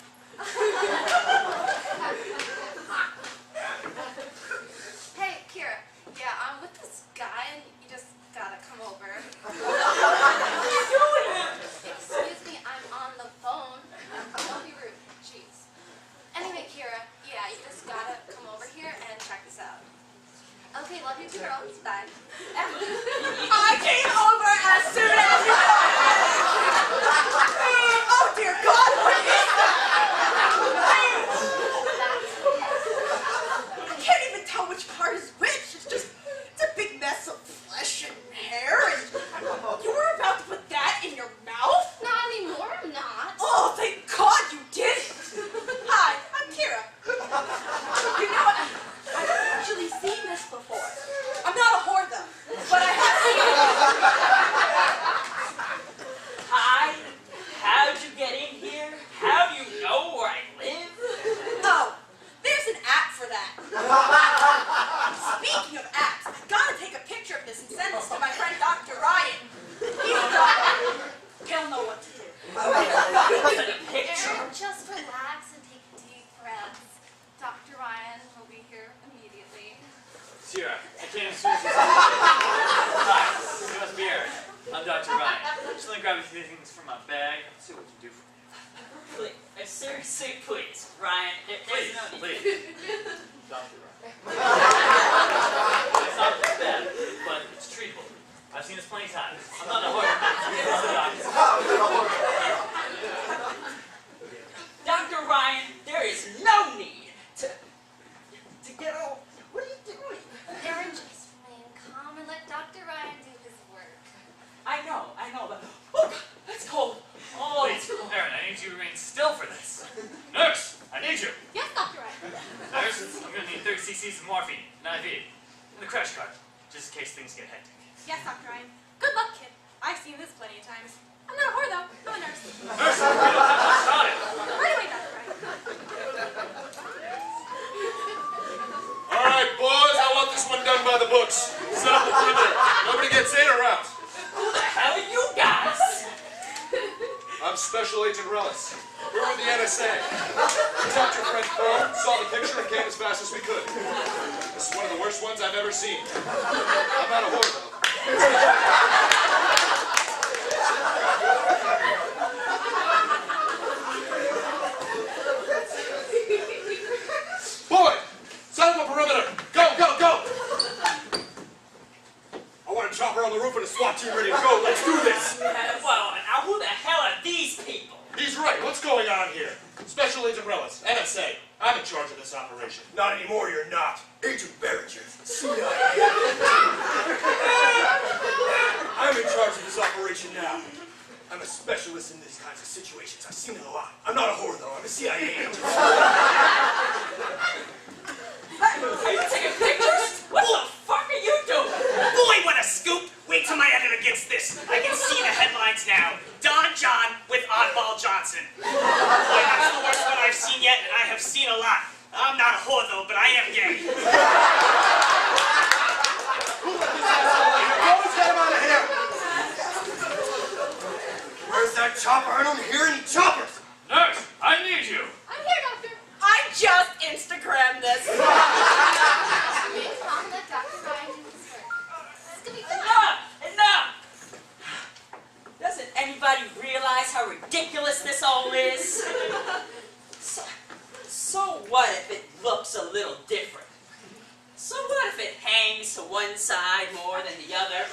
Hey, Kira. Yeah, I'm with this guy, and you just gotta come over. What are you doing? Excuse me, I'm on the phone. Don't be rude. Jeez. Anyway, Kira, yeah, you just gotta come over here and check this out. Okay, love you too, girls. Bye. I came over as soon as you... Oh dear God, what is that? I can't even tell which part is which. It's a big mess of flesh and hair, and you were about to put that in your mouth? Not anymore, I'm not. Oh, thank God you did. Hi, I'm Kira. You know what? I've actually seen this before. I'm not a whore though, but I have seen it. Hi. How'd you get in here? How do you know where I live? Oh, there's an app for that. Speaking of apps, I've got to take a picture of this and send this to my friend Dr. Ryan. He's a doctor. He'll know what to do. Send a picture. Aaron, just relax and take deep breaths. Dr. Ryan will be here immediately. Sierra, I came as soon as you said Hi, you must be Aaron. I'm Dr. Ryan. Just let me grab a few things from my bag. See what we can do for you. Please, seriously, please, Ryan. There's no need. Please. Dr. Ryan. It's not bad, but it's treatable. I've seen this plenty of times. I'm not a horror. Dr. Ryan, there is no need to get all... What are you doing? Aaron, just remain calm and let Dr. Ryan do his work. I know, but... Oh, God, that's cold. Oh, Please, Aaron, I need you to remain still for this. Nurse, I need you. Yes, Dr. Ryan. Nurse, I'm going to need 30 cc's of morphine, an IV, and the crash cart, just in case things get hectic. Yes, Dr. Ryan. Good luck, kid. I've seen this plenty of times. I'm not a whore, though. I'm a nurse. Nurse, we don't have to start it. Right away, Dr. Ryan. All right, boys, I want this one done by the books. Set up the perimeter. Nobody gets in or out. Who the hell are you guys? I'm Special Agent Rellis. We're with the NSA. We talked to your friend Chrome, saw the picture, and came as fast as we could. This is one of the worst ones I've ever seen. I'm not a whore, though. Boy, set up a perimeter. Go, go, go. I want a chopper on the roof and a SWAT team ready to go. Let's do this. Well, now who the hell are these people? He's right. What's going on here? Special Agent Rellis, NSA. I'm in charge of this operation. Not anymore, you're not. Agent Barringer, CIA. I'm in charge of this operation now. I'm a specialist in these kinds of situations. I've seen it a lot. I'm not a whore, though. I'm a CIA agent. Are you taking pictures? What the fuck are you doing? Boy, what a scoop! Wait till my edit gets this. I can see the headlines now. Don John with Oddball Johnson. Boy, that's the worst one I've seen yet, and I have seen a lot. I'm not a whore, though, but I am gay. Boys, get him out of here! Where's that chopper? I don't hear any choppers! Nurse, I need you. I'm here, Doctor. I just Instagrammed this. Remain calm and let Dr. Ryan do his work. It's gonna be fun. Enough! Doesn't anybody realize how ridiculous this all is? So what if it looks a little different? So what if it hangs to one side more than the other?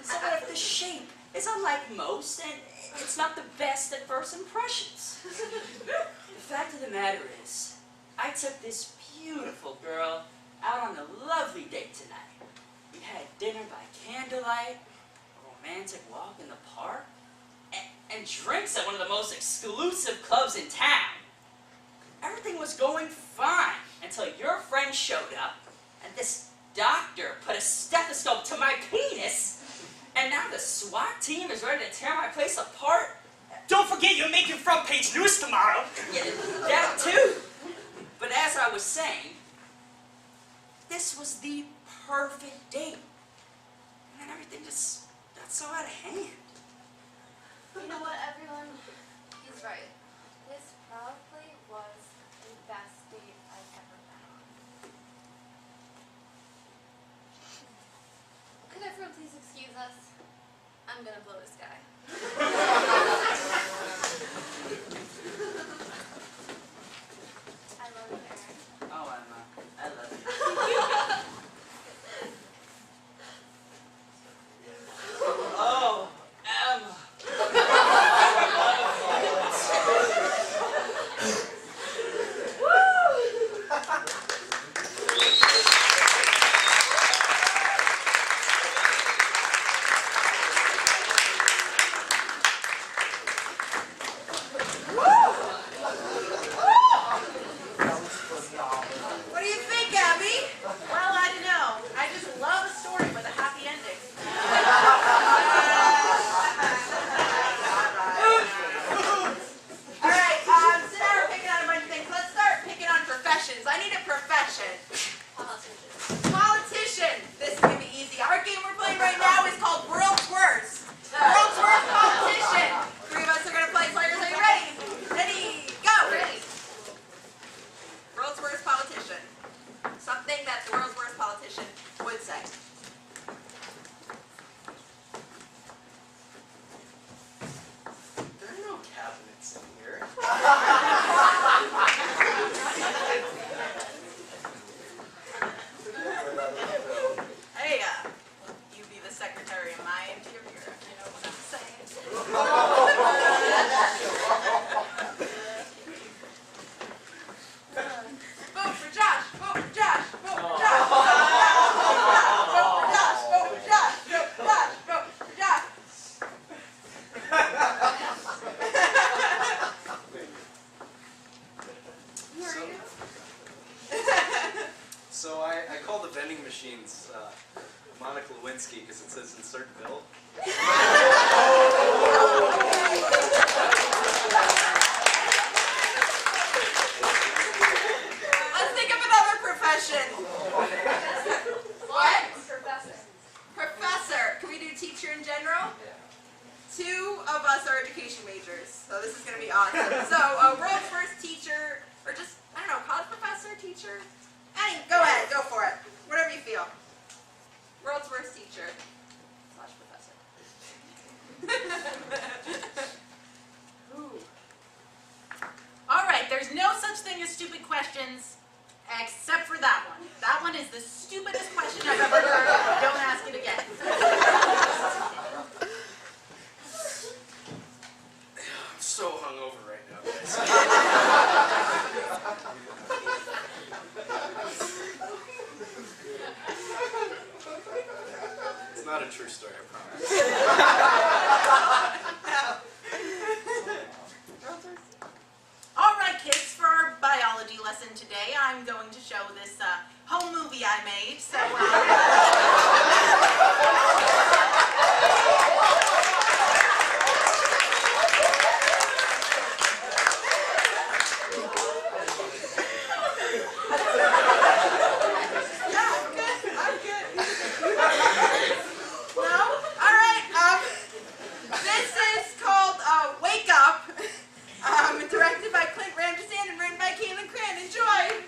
So what if the shape is unlike most and it's not the best at first impressions? The fact of the matter is, I took this beautiful girl out on a lovely date tonight. We had dinner by candlelight, a romantic walk in the park, and drinks at one of the most exclusive clubs in town. Everything was going fine until your friend showed up, and this doctor put a stethoscope to my penis, and now the SWAT team is ready to tear my place apart? Don't forget you're making front page news tomorrow. Yeah, that too. But as I was saying, this was the perfect date. And then everything just got so out of hand. You know what, everyone? He's right. This probably was the best date I've ever been on. Could everyone please excuse us? I'm gonna blow this guy. I love you, Aaron. Oh, Emma, I love you. Oh, Emma. What do you think, Abby? Well, I don't know. I just love a story with a happy ending. All right, so now we're picking on a bunch of things. Let's start picking on professions. I need a profession. Politician. This is going to be easy. Our game we're playing right now is called World's Worst. World's Worst Politician. 3 of us are going to play. Players, are you ready? Ready, go. Ready. World's Worst Politician. Something that the world's worst politician would say. There are no cabinets in here. Hey, you be the secretary of my interior, if you know what I'm saying. Vote for Josh! Vote for Josh! Vote for Josh! Vote for Josh! Vote for Josh! Vote for Josh! Vote for Josh! So I call the vending machines Monica Lewinsky because it says insert bill. Let's think of another profession. What? Professor. Professor. Can we do teacher in general? 2 of us are education majors, so this is going to be awesome. So, world's first teacher, or just, I don't know, college professor, teacher? Hey, go ahead, go for it. Whatever you feel. World's worst teacher / professor. All right, there's no such thing as stupid questions, except for that one. That one is the stupidest question I've ever heard. Don't ask it again. I'm so hungover right now, guys. It's not a true story, I promise. All right, kids, for our biology lesson today, I'm going to show this home movie I made. So, I'm good. No? All right. This is called Wake Up. Directed by Clint Ramjasan and written by Caitlin Cran. Enjoy!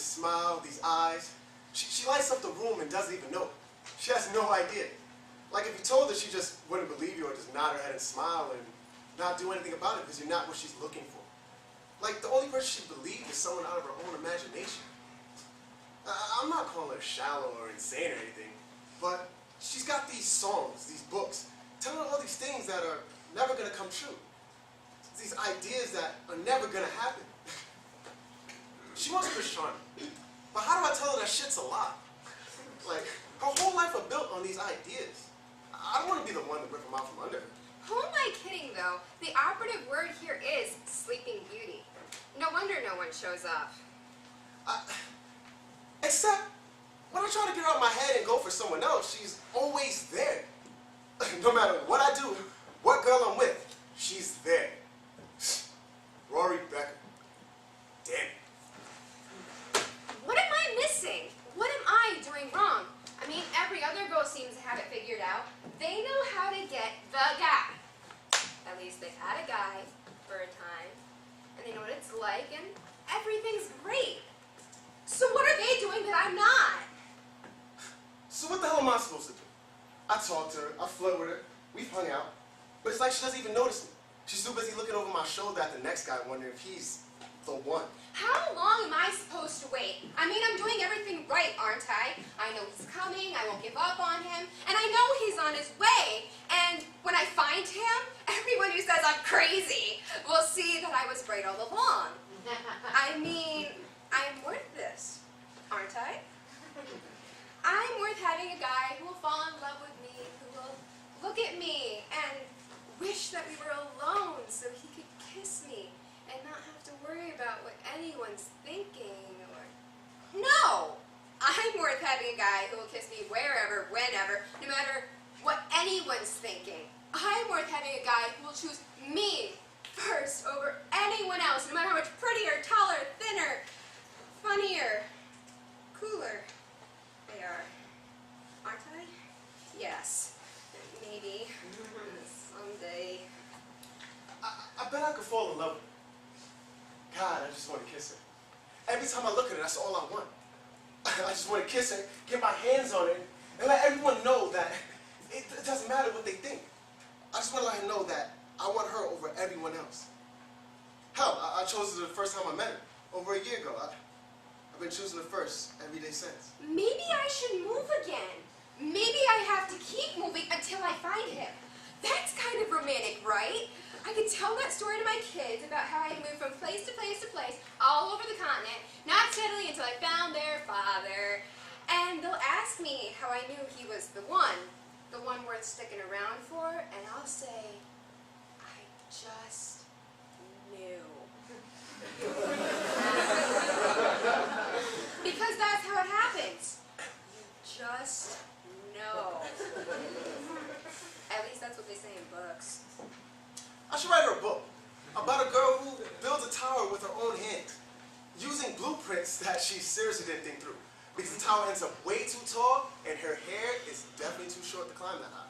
smile, these eyes. She lights up the room and doesn't even know it. She has no idea. Like if you told her, she just wouldn't believe you or just nod her head and smile and not do anything about it because you're not what she's looking for. Like the only person she believes is someone out of her own imagination. I'm not calling her shallow or insane or anything, but she's got these songs, these books, telling her all these things that are never going to come true. These ideas that are never going to happen. She wants Chris Charming, but how do I tell her that shit's a lie? Like, her whole life are built on these ideas. I don't want to be the one to rip them out from under her. Who am I kidding, though? The operative word here is Sleeping Beauty. No wonder no one shows up. Except, when I try to get her out of my head and go for someone else, she's always there. No matter what I do, what girl I'm with, she's there. Rory Becker. Damn it. What am I missing? What am I doing wrong? I mean, every other girl seems to have it figured out. They know how to get the guy. At least they've had a guy for a time, and they know what it's like, and everything's great. So what are they doing that I'm not? So what the hell am I supposed to do? I talk to her, I flirt with her, we've hung out, but it's like she doesn't even notice me. She's too busy looking over my shoulder at the next guy, wondering if he's the one. How long am I supposed to wait? I mean, I'm doing everything right, aren't I? I know he's coming, I won't give up on him, and I know he's on his way. And when I find him, everyone who says I'm crazy will see that I was right all along. I mean, I'm worth this, aren't I? I'm worth having a guy who will fall in love with me, who will look at me and wish that we were alone so he could kiss me and not have to worry about what anyone's thinking or... No! I'm worth having a guy who will kiss me wherever, whenever, no matter what anyone's thinking. I'm worth having a guy who will choose me first over anyone else, no matter how much prettier, taller, thinner, funnier, cooler they are. Aren't I? Yes. Maybe. Someday. I bet I could fall in love with her. God, I just want to kiss her. Every time I look at her, that's all I want. I just want to kiss her, get my hands on her, and let everyone know that it doesn't matter what they think. I just want to let her know that I want her over everyone else. Hell, I chose her the first time I met her, over a year ago. I've been choosing her first every day since. Maybe I should move again. Maybe I have to keep moving until I find him. That's kind of romantic, right? I could tell that story to my kids about how I moved from place to place to place all over the continent, not settling until I found their father. And they'll ask me how I knew he was the one worth sticking around for, and I'll say, I just knew. Because that's how it happens. You just know. At least that's what they say in books. I should write her a book about a girl who builds a tower with her own hands, using blueprints that she seriously didn't think through. Because the tower ends up way too tall, and her hair is definitely too short to climb that high.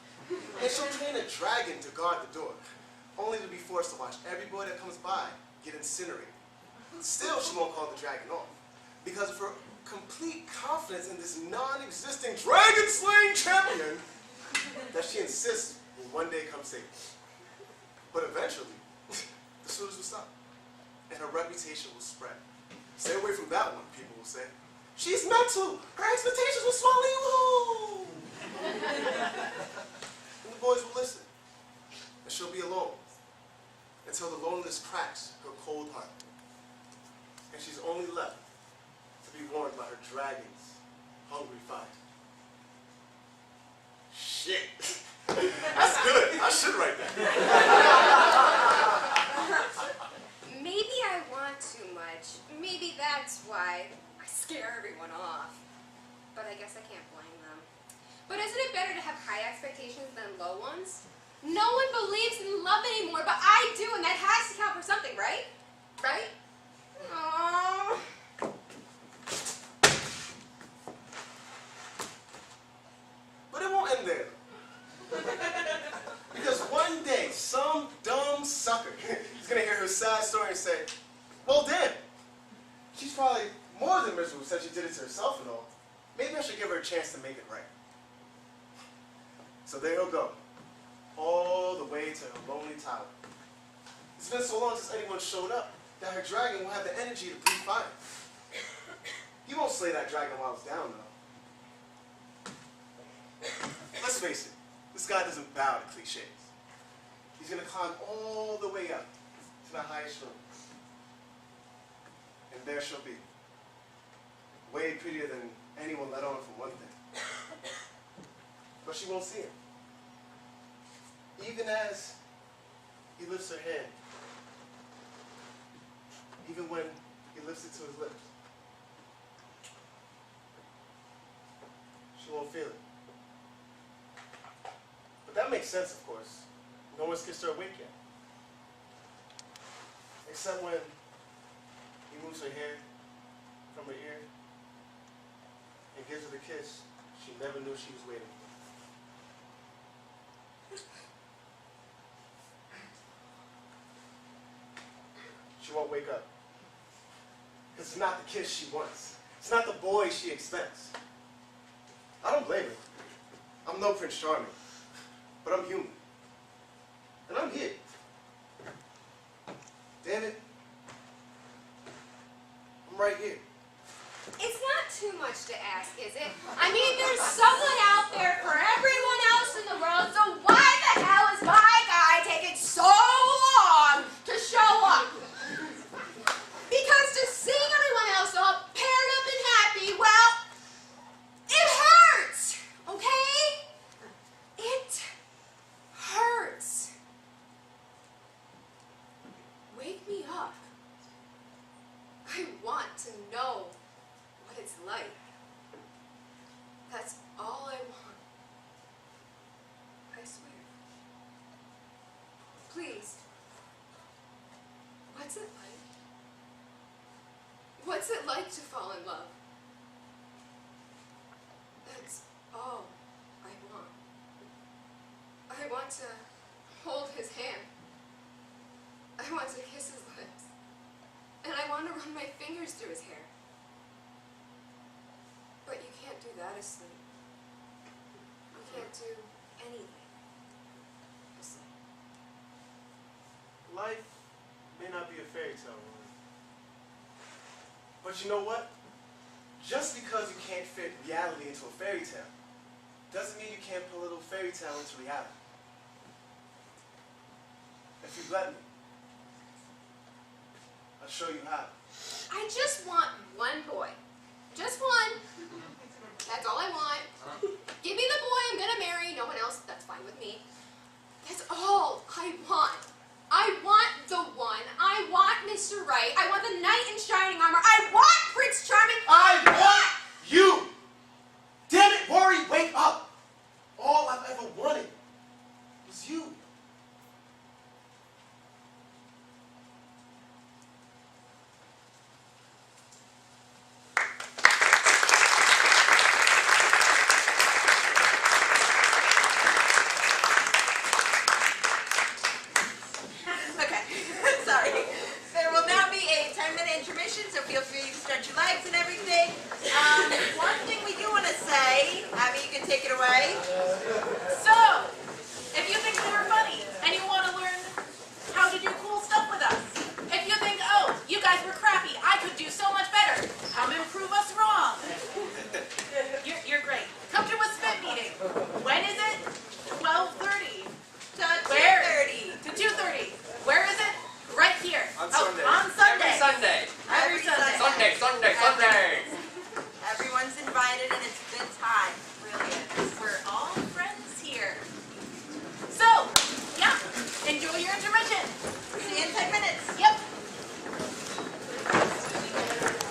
And she'll train a dragon to guard the door, only to be forced to watch every boy that comes by get incinerated. Still, she won't call the dragon off, because of her complete confidence in this non-existing dragon-slaying champion that she insists will one day come save her. But eventually, the suitors will stop, and her reputation will spread. Stay away from that one, people will say. She's meant to. Her expectations will swallow you whole. And the boys will listen, and she'll be alone until the loneliness cracks her cold heart, and she's only left to be warmed by her dragon's hungry fire. Shit. That's good. I should write that. Maybe I want too much. Maybe that's why I scare everyone off. But I guess I can't blame them. But isn't it better to have high expectations than low ones? No one believes in love anymore, but I do, and that has to count for something, right? Right? Aww. But it won't end there. Because one day, some dumb sucker is going to hear her sad story and say, well, damn, she's probably more than miserable said she did it to herself and all, maybe I should give her a chance to make it right. So there he'll go, all the way to her lonely tower. It's been so long since anyone showed up that her dragon will have the energy to breathe fire. He won't slay that dragon while it's down, though. Let's face it, this guy doesn't bow to cliches. He's going to climb all the way up to the highest room. And there she'll be, way prettier than anyone let on for one thing. But she won't see him. Even as he lifts her hand, even when he lifts it to his lips, she won't feel it. But that makes sense, of course. No one's kissed her awake yet. Except when he moves her hair from her ear and gives her the kiss she never knew she was waiting for. She won't wake up. Because it's not the kiss she wants. It's not the boy she expects. I don't blame her. I'm no Prince Charming. But I'm human. And I'm here. Damn it. I'm right here. It's not too much to ask, is it? I mean, there's someone out there for everyone else in the world, so why the hell is my guy taking so long to show up? Because to see everyone else all paired up and happy, well, it hurts, okay? It hurts. Wake me up. I want to know what it's like. That's all I want. I swear. Please. What's it like? What's it like to fall in love? That's all I want. I want to hold his hand. I want to kiss his lips. And I want to run my fingers through his hair. But you can't do that asleep. You can't do anything asleep. Life may not be a fairy tale, Rory. But you know what? Just because you can't fit reality into a fairy tale doesn't mean you can't put a little fairy tale into reality. If you let me, I'll show you how. I just want one boy. Just one. That's all I want. Give me the boy I'm gonna marry. No one else. That's fine with me. That's all I want. I want the one. I want Mr. Right. I want the knight in shining armor. I want Prince Charming. I want you! Damn it, Rory, wake up! All I've ever wanted was you. Okay, sorry. There will now be a 10-minute intermission, so feel free to stretch your legs and everything. One thing we do want to say, Abby, you can take it away. So, if you think we were funny and you want to learn how to do cool stuff with us, if you think, oh, you guys were crappy, I could do so much better, come and prove us wrong. You're great. Come to a spit meeting. When is it? 12:30. To Where? 2:30. To 2:30. Where is it? Right here. On Sunday. On Sunday. Every Sunday. Every Sunday. Sunday. Everyone's invited and it's a good time.